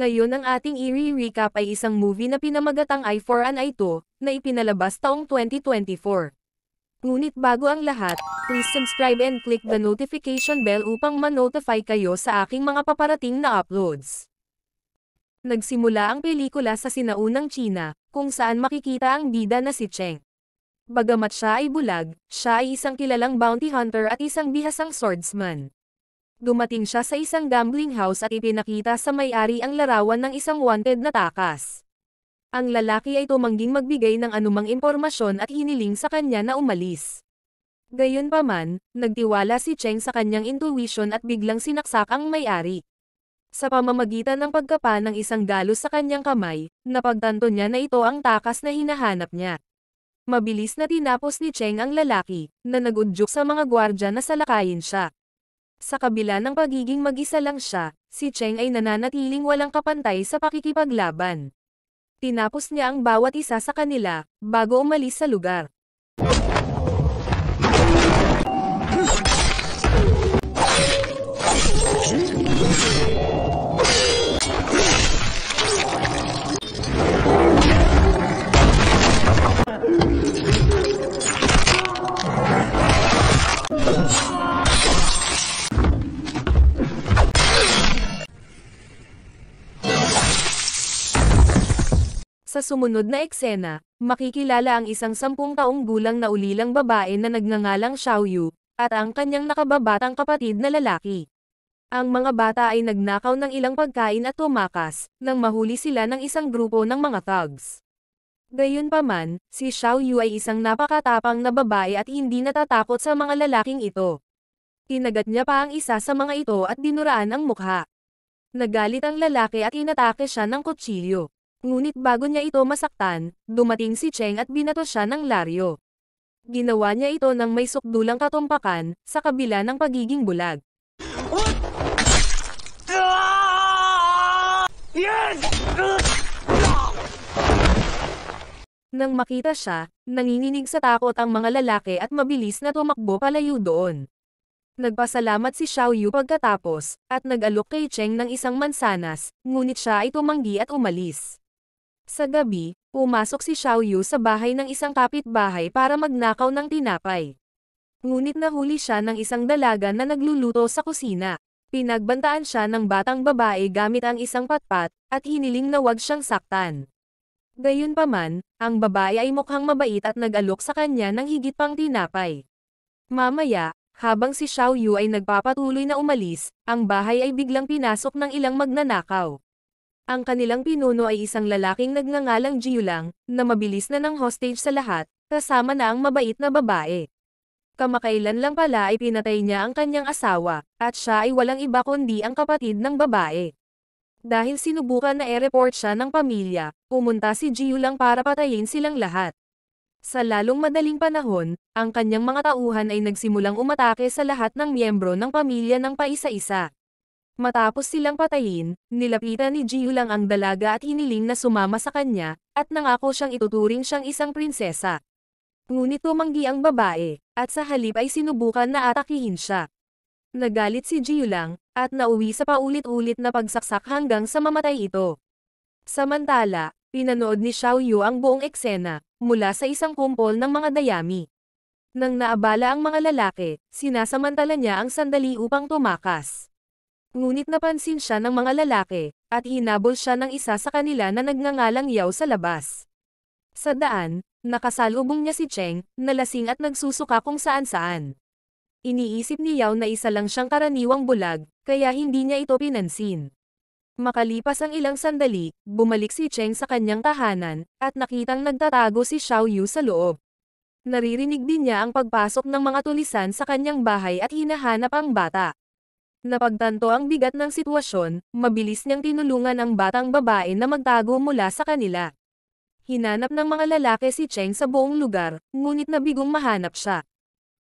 Ngayon ang ating i-recap ay isang movie na pinamagatang Eye for an Eye to, na ipinalabas taong 2024. Ngunit bago ang lahat, please subscribe and click the notification bell upang ma-notify kayo sa aking mga paparating na uploads. Nagsimula ang pelikula sa sinaunang China, kung saan makikita ang bida na si Cheng. Bagamat siya ay bulag, siya ay isang kilalang bounty hunter at isang bihasang swordsman. Dumating siya sa isang gambling house at ipinakita sa may-ari ang larawan ng isang wanted na takas. Ang lalaki ay tumangging magbigay ng anumang impormasyon at hiniling sa kanya na umalis. Gayunpaman, nagtiwala si Cheng sa kanyang intuition at biglang sinaksak ang may-ari. Sa pamamagitan ng pagkapa ng isang galos sa kanyang kamay, napagtanto niya na ito ang takas na hinahanap niya. Mabilis na tinapos ni Cheng ang lalaki, na nagudyok sa mga gwardya na salakayin siya. Sa kabila ng pagiging mag-isa lang siya, si Cheng ay nananatiling walang kapantay sa pakikipaglaban. Tinapos niya ang bawat isa sa kanila, bago umalis sa lugar. Sa sumunod na eksena, makikilala ang isang 10 taong gulang na ulilang babae na nagngangalang Xiaoyu, at ang kanyang nakababatang kapatid na lalaki. Ang mga bata ay nagnakaw ng ilang pagkain at tumakas, nang mahuli sila ng isang grupo ng mga thugs. Gayunpaman, si Xiaoyu ay isang napakatapang na babae at hindi natatakot sa mga lalaking ito. Kinagat niya pa ang isa sa mga ito at dinuraan ang mukha. Nagalit ang lalaki at inatake siya ng kutsilyo. Ngunit bago niya ito masaktan, dumating si Cheng at binato siya ng laryo. Ginawa niya ito ng may sukdulang katumpakan, sa kabila ng pagiging bulag. Nang makita siya, nanginginig sa takot ang mga lalaki at mabilis na tumakbo palayo doon. Nagpasalamat si Xiaoyu pagkatapos, at nag-alok kay Cheng ng isang mansanas, ngunit siya ay tumanggi at umalis. Sa gabi, pumasok si Xiaoyu sa bahay ng isang kapitbahay para magnakaw ng tinapay. Ngunit nahuli siya ng isang dalaga na nagluluto sa kusina. Pinagbantaan siya ng batang babae gamit ang isang patpat, at hiniling na wag siyang saktan. Gayunpaman, ang babae ay mukhang mabait at nag-alok sa kanya ng higit pang tinapay. Mamaya, habang si Xiaoyu ay nagpapatuloy na umalis, ang bahay ay biglang pinasok ng ilang magnanakaw. Ang kanilang pinuno ay isang lalaking nagngangalang Jiulang, na mabilis na ng hostage sa lahat, kasama na ang mabait na babae. Kamakailan lang pala ay pinatay niya ang kanyang asawa, at siya ay walang iba kundi ang kapatid ng babae. Dahil sinubukan na i-report siya ng pamilya, pumunta si Jiulang para patayin silang lahat. Sa lalong madaling panahon, ang kanyang mga tauhan ay nagsimulang umatake sa lahat ng miyembro ng pamilya ng paisa-isa. Matapos silang patayin, nilapitan ni Jiulang ang dalaga at hiniling na sumama sa kanya, at nangako siyang ituturing siyang isang prinsesa. Ngunit tumanggi ang babae, at sa halip ay sinubukan na atakihin siya. Nagalit si Jiulang, at nauwi sa paulit-ulit na pagsaksak hanggang sa mamatay ito. Samantala, pinanood ni Xiaoyu ang buong eksena, mula sa isang kumpol ng mga dayami. Nang naabala ang mga lalaki, sinasamantala niya ang sandali upang tumakas. Ngunit napansin siya ng mga lalaki, at hinabol siya ng isa sa kanila na nagngangalang Yao sa labas. Sa daan, nakasalubong niya si Cheng, na lasing at nagsusuka kung saan-saan. Iniisip ni Yao na isa lang siyang karaniwang bulag, kaya hindi niya ito pinansin. Makalipas ang ilang sandali, bumalik si Cheng sa kanyang tahanan, at nakitang nagtatago si Xiaoyu sa loob. Naririnig din niya ang pagpasok ng mga tulisan sa kanyang bahay at hinahanap ang bata. Napagtanto ang bigat ng sitwasyon, mabilis niyang tinulungan ang batang babae na magtago mula sa kanila. Hinanap ng mga lalaki si Cheng sa buong lugar, ngunit nabigong mahanap siya.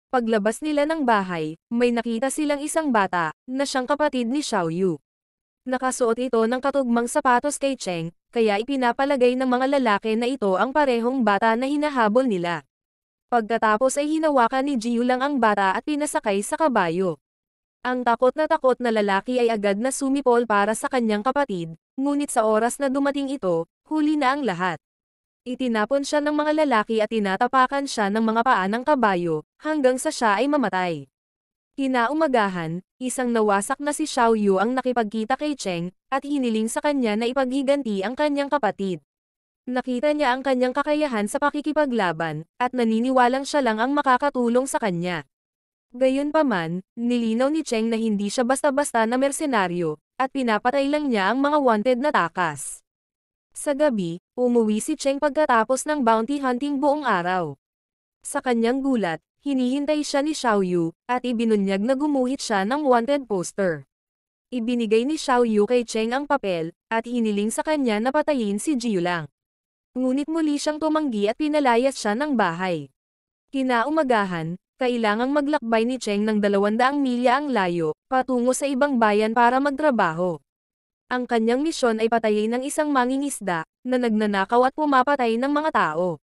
Paglabas nila ng bahay, may nakita silang isang bata, na siyang kapatid ni Xiaoyu. Nakasuot ito ng katugmang sapatos kay Cheng, kaya ipinapalagay ng mga lalaki na ito ang parehong bata na hinahabol nila. Pagkatapos ay hinawakan ni Jiulang ang bata at pinasakay sa kabayo. Ang takot na lalaki ay agad na sumipol para sa kanyang kapatid, ngunit sa oras na dumating ito, huli na ang lahat. Itinapon siya ng mga lalaki at tinatapakan siya ng mga paa ng kabayo, hanggang sa siya ay mamatay. Kinaumagahan, isang nawasak na si Xiao Yu ang nakipagkita kay Cheng, at hiniling sa kanya na ipaghiganti ang kanyang kapatid. Nakita niya ang kanyang kakayahan sa pakikipaglaban, at naniniwalang siya lang ang makakatulong sa kanya. Gayunpaman, nilinaw ni Cheng na hindi siya basta-basta na mersenaryo, at pinapatay lang niya ang mga wanted na takas. Sa gabi, umuwi si Cheng pagkatapos ng bounty hunting buong araw. Sa kanyang gulat, hinihintay siya ni Xiao Yu, at ibinunyag na gumuhit siya ng wanted poster. Ibinigay ni Xiao Yu kay Cheng ang papel, at hiniling sa kanya na patayin si Jiulang. Ngunit muli siyang tumanggi at pinalayas siya ng bahay. Kinaumagahan, kailangang maglakbay ni Cheng ng 200 milya ang layo, patungo sa ibang bayan para magtrabaho. Ang kanyang misyon ay patayin ng isang mangingisda, na nagnanakaw at pumapatay ng mga tao.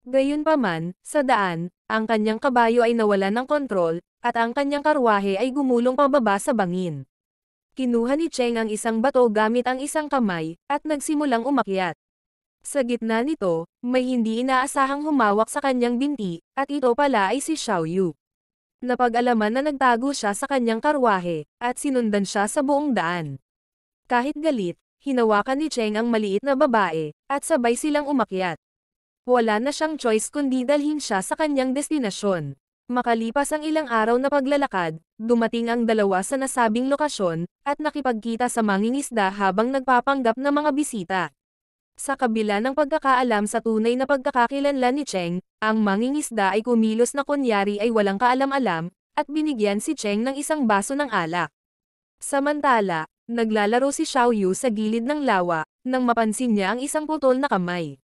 Gayunpaman, sa daan, ang kanyang kabayo ay nawalan ng kontrol, at ang kanyang karwahe ay gumulong pababa sa bangin. Kinuha ni Cheng ang isang bato gamit ang isang kamay, at nagsimulang umakyat. Sa gitna nito, may hindi inaasahang humawak sa kanyang binti, at ito pala ay si Xiao Yu. Napag-alaman na nagtago siya sa kanyang karwahe, at sinundan siya sa buong daan. Kahit galit, hinawakan ni Cheng ang maliit na babae, at sabay silang umakyat. Wala na siyang choice kundi dalhin siya sa kanyang destinasyon. Makalipas ang ilang araw na paglalakad, dumating ang dalawa sa nasabing lokasyon, at nakipagkita sa mangingisda habang nagpapanggap na mga bisita. Sa kabila ng pagkakaalam sa tunay na pagkakakilanlan ni Cheng, ang mangingisda ay kumilos na kunyari ay walang kaalam-alam, at binigyan si Cheng ng isang baso ng alak. Samantala, naglalaro si Xiao Yu sa gilid ng lawa, nang mapansin niya ang isang putol na kamay.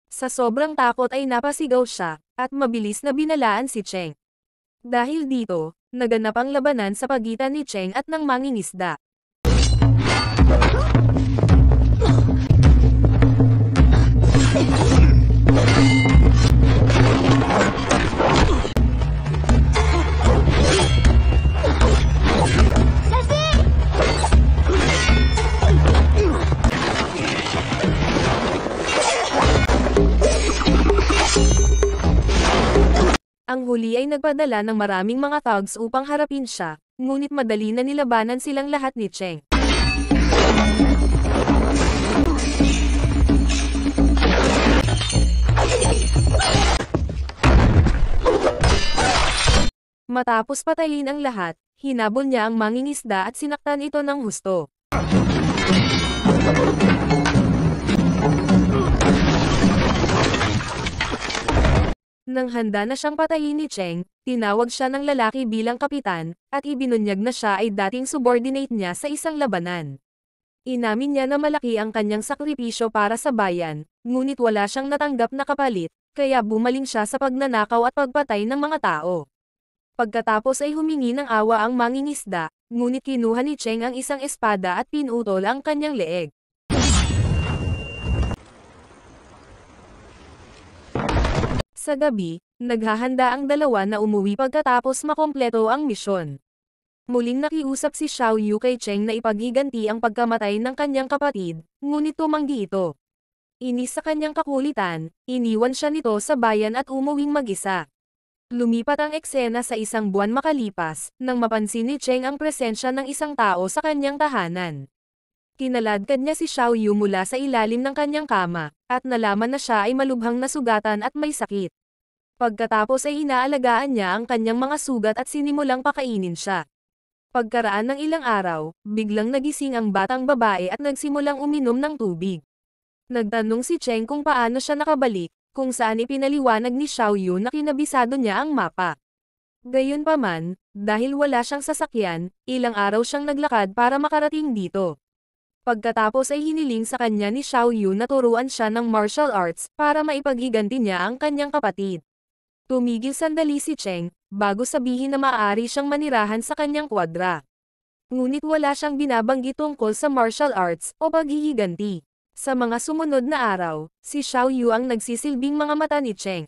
Sa sobrang takot ay napasigaw siya, at mabilis na binalaan si Cheng. Dahil dito, naganap ang labanan sa pagitan ni Cheng at ng mangingisda. Ang huli ay nagpadala ng maraming mga thugs upang harapin siya, ngunit madali na nilabanan silang lahat ni Cheng. Matapos patayin ang lahat, hinabol niya ang mangingisda at sinaktan ito ng husto. Nang handa na siyang patayin ni Cheng, tinawag siya ng lalaki bilang kapitan, at ibinunyag na siya ay dating subordinate niya sa isang labanan. Inamin niya na malaki ang kanyang sakripisyo para sa bayan, ngunit wala siyang natanggap na kapalit, kaya bumaling siya sa pagnanakaw at pagpatay ng mga tao. Pagkatapos ay humingi ng awa ang mangingisda, ngunit kinuha ni Cheng ang isang espada at pinutol ang kanyang leeg. Sa gabi, naghahanda ang dalawa na umuwi pagkatapos makompleto ang misyon. Muling nakiusap si Xiao Yu kay Cheng na ipaghiganti ang pagkamatay ng kanyang kapatid, ngunit tumanggi ito. Inis sa kanyang kakulitan, iniwan siya nito sa bayan at umuwing mag-isa. Lumipat ang eksena sa isang buwan makalipas, nang mapansin ni Cheng ang presensya ng isang tao sa kanyang tahanan. Kinaladkad niya si Xiao Yu mula sa ilalim ng kanyang kama, at nalaman na siya ay malubhang nasugatan at may sakit. Pagkatapos ay inaalagaan niya ang kanyang mga sugat at sinimulang pakainin siya. Pagkaraan ng ilang araw, biglang nagising ang batang babae at nagsimulang uminom ng tubig. Nagtanong si Cheng kung paano siya nakabalik, kung saan ipinaliwanag ni Xiao Yu na kinabisado niya ang mapa. Gayunpaman, dahil wala siyang sasakyan, ilang araw siyang naglakad para makarating dito. Pagkatapos ay hiniling sa kanya ni Xiao Yu na turuan siya ng martial arts para maipaghiganti niya ang kanyang kapatid. Tumigil sandali si Cheng, bago sabihin na maaari siyang manirahan sa kanyang kwadra. Ngunit wala siyang binabanggit tungkol sa martial arts o paghihiganti. Sa mga sumunod na araw, si Xiao Yu ang nagsisilbing mga mata ni Cheng.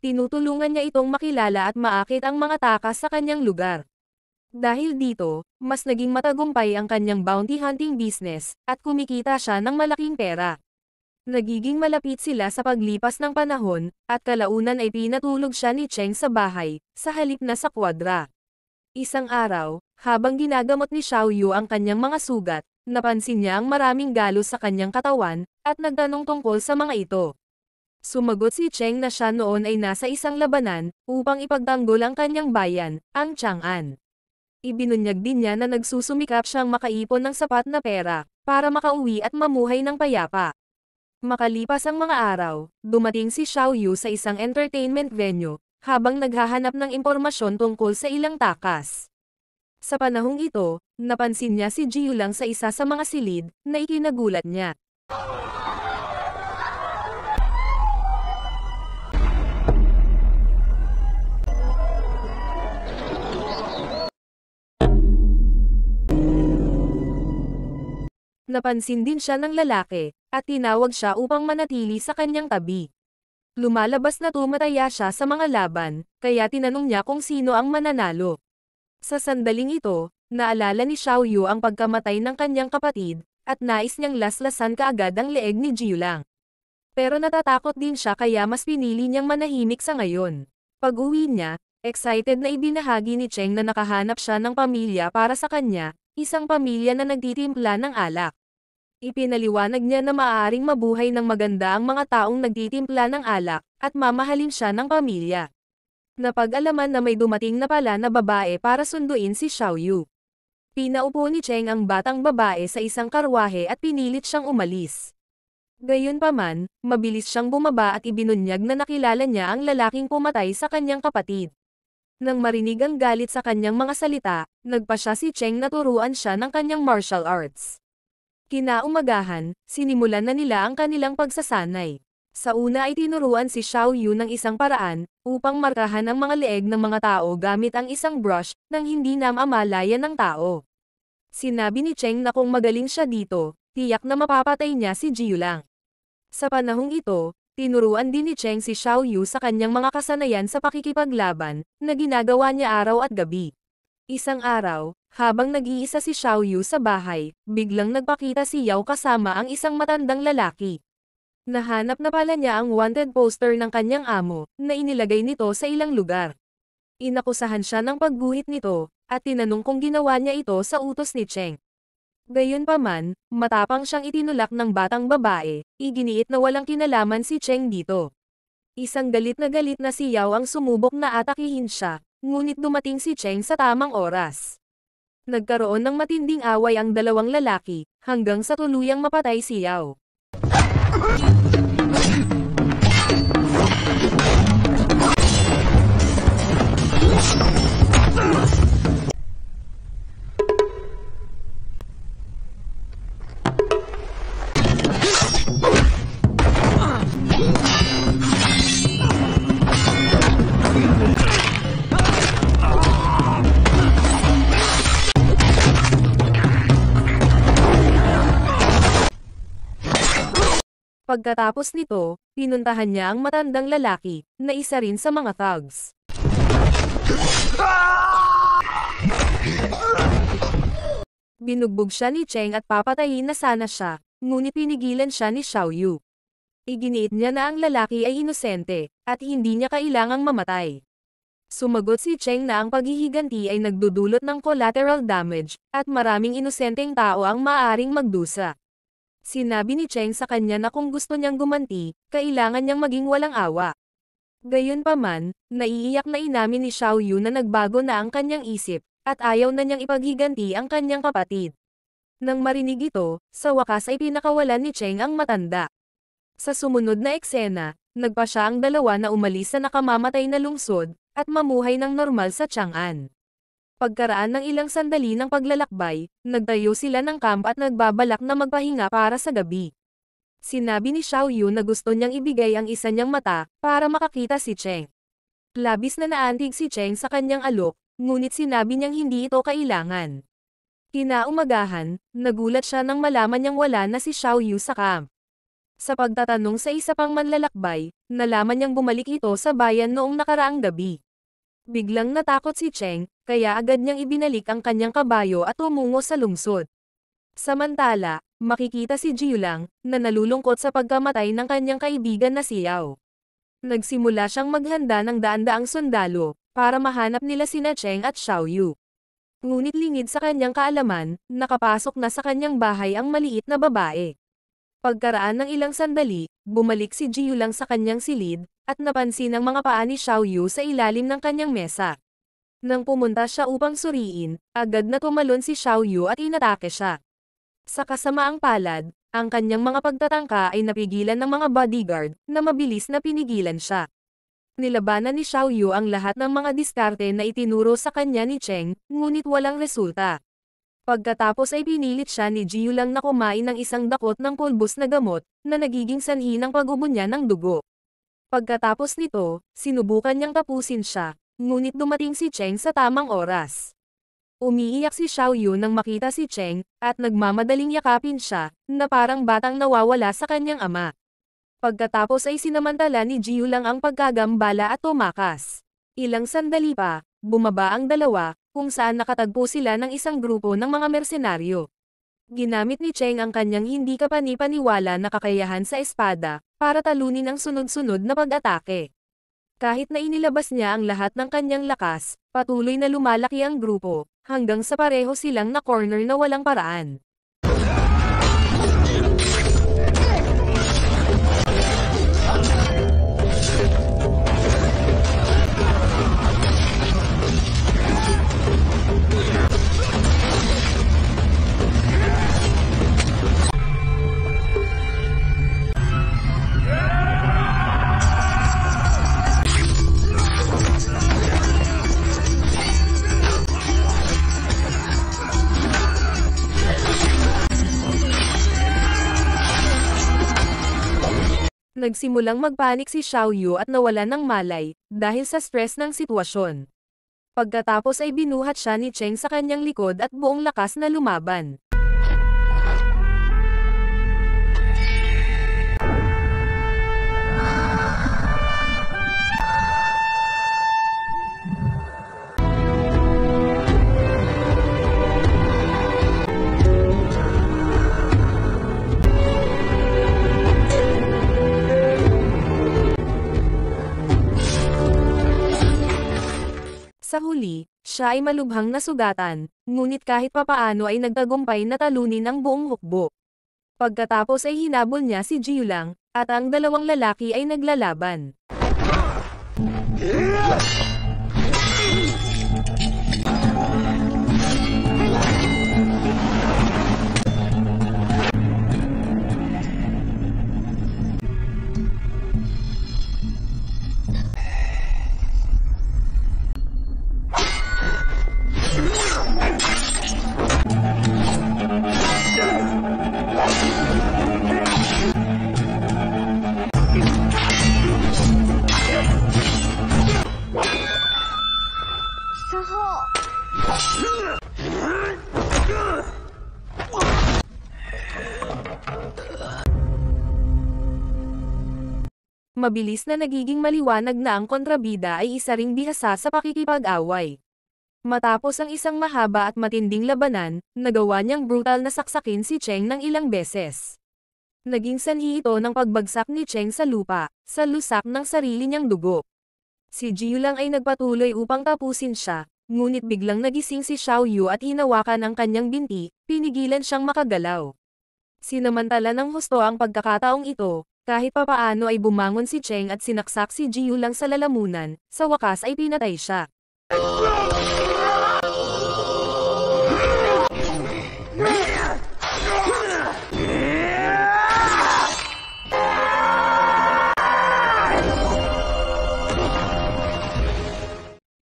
Tinutulungan niya itong makilala at maakit ang mga takas sa kanyang lugar. Dahil dito, mas naging matagumpay ang kanyang bounty hunting business, at kumikita siya ng malaking pera. Nagiging malapit sila sa paglipas ng panahon, at kalaunan ay pinatulog siya ni Cheng sa bahay, sa halip na sa kwadra. Isang araw, habang ginagamot ni Xiao Yu ang kanyang mga sugat, napansin niya ang maraming galos sa kanyang katawan, at nagtanong tungkol sa mga ito. Sumagot si Cheng na siya noon ay nasa isang labanan, upang ipagtanggol ang kanyang bayan, ang Chang'an. Ibinunyag din niya na nagsusumikap siyang makaipon ng sapat na pera, para makauwi at mamuhay ng payapa. Makalipas ang mga araw, dumating si Xiao Yu sa isang entertainment venue, habang naghahanap ng impormasyon tungkol sa ilang takas. Sa panahong ito, napansin niya si Jiu Lang sa isa sa mga silid, na ikinagulat niya. Napansin din siya ng lalaki, at tinawag siya upang manatili sa kanyang tabi. Lumalabas na tumataya siya sa mga laban, kaya tinanong niya kung sino ang mananalo. Sa sandaling ito, naalala ni Xiao Yu ang pagkamatay ng kanyang kapatid, at nais niyang laslasan kaagad ang leeg ni Jiu Lang. Pero natatakot din siya kaya mas pinili niyang manahimik sa ngayon. Pag-uwi niya, excited na ibinahagi ni Cheng na nakahanap siya ng pamilya para sa kanya, isang pamilya na nagtitimpla ng alak. Ipinaliwanag niya na maaaring mabuhay ng maganda ang mga taong nagtitimpla ng alak, at mamahalin siya ng pamilya. Napag-alaman na may dumating na pala na babae para sunduin si Xiao Yu. Pinaupo ni Cheng ang batang babae sa isang karwahe at pinilit siyang umalis. Gayunpaman, mabilis siyang bumaba at ibinunyag na nakilala niya ang lalaking pumatay sa kanyang kapatid. Nang marinig ang galit sa kanyang mga salita, nagpa siya si Cheng na turuan siya ng kanyang martial arts. Kinaumagahan, sinimulan na nila ang kanilang pagsasanay. Sa una ay tinuruan si Xiao Yu ng isang paraan, upang markahan ang mga leeg ng mga tao gamit ang isang brush, nang hindi na mamalayan ng tao. Sinabi ni Cheng na kung magaling siya dito, tiyak na mapapatay niya si Jiu Lang. Sa panahong ito, tinuruan din ni Cheng si Xiao Yu sa kanyang mga kasanayan sa pakikipaglaban, na ginagawa niya araw at gabi. Isang araw, habang nag-iisa si Xiao Yu sa bahay, biglang nagpakita si Yao kasama ang isang matandang lalaki. Nahanap na pala niya ang wanted poster ng kanyang amo, na inilagay nito sa ilang lugar. Inakusahan siya ng pagguhit nito, at tinanong kung ginawa niya ito sa utos ni Cheng. Gayunpaman, matapang siyang itinulak ng batang babae, iginiit na walang kinalaman si Cheng dito. Isang galit na si Yao ang sumubok na atakihin siya, ngunit dumating si Cheng sa tamang oras. Nagkaroon ng matinding away ang dalawang lalaki, hanggang sa tuluyang mapatay si Yao. Pagkatapos nito, pinuntahan niya ang matandang lalaki, na isa rin sa mga thugs. Binugbog siya ni Cheng at papatayin na sana siya, ngunit pinigilan siya ni Xiao Yu. Iginiit niya na ang lalaki ay inosente, at hindi niya kailangang mamatay. Sumagot si Cheng na ang paghihiganti ay nagdudulot ng collateral damage, at maraming inosenteng tao ang maaaring magdusa. Sinabi ni Cheng sa kanya na kung gusto niyang gumanti, kailangan niyang maging walang awa. Gayunpaman, naiiyak na inamin ni Xiao Yu na nagbago na ang kanyang isip, at ayaw na niyang ipaghiganti ang kanyang kapatid. Nang marinig ito, sa wakas ay pinakawalan ni Cheng ang matanda. Sa sumunod na eksena, nagpa siya ang dalawa na umalis sa nakamamatay na lungsod, at mamuhay ng normal sa Chang'an. Pagkaraan ng ilang sandali ng paglalakbay, nagtayo sila ng camp at nagbabalak na magpahinga para sa gabi. Sinabi ni Xiao Yu na gusto niyang ibigay ang isa niyang mata, para makakita si Cheng. Labis na naantig si Cheng sa kanyang alok, ngunit sinabi niyang hindi ito kailangan. Kinaumagahan, nagulat siya nang malaman niyang wala na si Xiao Yu sa camp. Sa pagtatanong sa isa pang manlalakbay, nalaman niyang bumalik ito sa bayan noong nakaraang gabi. Biglang natakot si Cheng, kaya agad niyang ibinalik ang kanyang kabayo at tumungo sa lungsod. Samantala, makikita si Jiulang, na nalulungkot sa pagkamatay ng kanyang kaibigan na si Yao. Nagsimula siyang maghanda ng daan-daang sundalo, para mahanap nila sina Cheng at Xiaoyu. Ngunit lingid sa kanyang kaalaman, nakapasok na sa kanyang bahay ang maliit na babae. Pagkaraan ng ilang sandali, bumalik si Jiulang sa kanyang silid, at napansin ang mga paa ni Xiaoyu sa ilalim ng kanyang mesa. Nang pumunta siya upang suriin, agad na tumalon si Xiaoyu at inatake siya. Sa kasamaang palad, ang kanyang mga pagtatangka ay napigilan ng mga bodyguard, na mabilis na pinigilan siya. Nilabanan ni Xiaoyu ang lahat ng mga diskarte na itinuro sa kanya ni Cheng, ngunit walang resulta. Pagkatapos ay pinilit siya ni Jiulang na kumain ng isang dakot ng pulbos na gamot, na nagiging sanhi ng pag-ubo niya ng dugo. Pagkatapos nito, sinubukan niyang tapusin siya, ngunit dumating si Cheng sa tamang oras. Umiiyak si Xiaoyu nang makita si Cheng, at nagmamadaling yakapin siya, na parang batang nawawala sa kanyang ama. Pagkatapos ay sinamantala ni Jiulang ang pagkagambala at tumakas. Ilang sandali pa, bumaba ang dalawa, kung saan nakatagpo sila ng isang grupo ng mga mersenaryo. Ginamit ni Cheng ang kanyang hindi kapani-paniwala na kakayahan sa espada, para talunin ang sunod-sunod na pag-atake. Kahit na inilabas niya ang lahat ng kanyang lakas, patuloy na lumalaki ang grupo, hanggang sa pareho silang na-corner na walang paraan. Nagsimulang magpanik si Xiaoyu at nawalan ng malay, dahil sa stress ng sitwasyon. Pagkatapos ay binuhat siya ni Cheng sa kanyang likod at buong lakas na lumaban. Sa huli, siya ay malubhang nasugatan, ngunit kahit papaano ay nagtagumpay na talunin ang buong hukbo. Pagkatapos ay hinabol niya si Jiulang, at ang dalawang lalaki ay naglalaban. Mabilis na nagiging maliwanag na ang kontrabida ay isa ring bihasa sa pakikipag-away. Matapos ang isang mahaba at matinding labanan, nagawa niyang brutal na saksakin si Cheng ng ilang beses. Naging sanhi ito ng pagbagsak ni Cheng sa lupa, sa lusak ng sarili niyang dugo. Si Jiulang ay nagpatuloy upang tapusin siya, ngunit biglang nagising si Xiaoyu at hinawakan ang kanyang binti, pinigilan siyang makagalaw. Sinamantala ng husto ang pagkakataong ito, kahit papaano ay bumangon si Cheng at sinaksak si Jiulang sa lalamunan, sa wakas ay pinatay siya.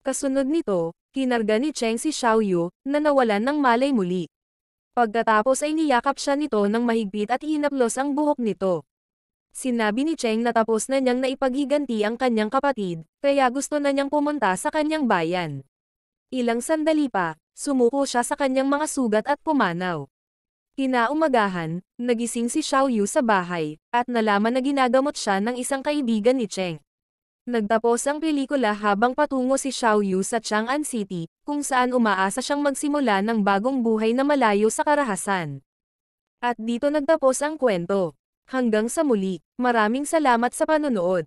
Kasunod nito, kinarga ni Cheng si Xiaoyu, na nawalan ng malay muli. Pagkatapos ay niyakap siya nito ng mahigpit at hinaplos ang buhok nito. Sinabi ni Cheng na tapos na niyang naipaghiganti ang kanyang kapatid, kaya gusto na niyang pumunta sa kanyang bayan. Ilang sandali pa, sumuko siya sa kanyang mga sugat at pumanaw. Kinaumagahan, nagising si Xiaoyu sa bahay, at nalaman na ginagamot siya ng isang kaibigan ni Cheng. Nagtapos ang pelikula habang patungo si Xiao Yu sa Chang'an City, kung saan umaasa siyang magsimula ng bagong buhay na malayo sa karahasan. At dito nagtapos ang kwento. Hanggang sa muli, maraming salamat sa panonood.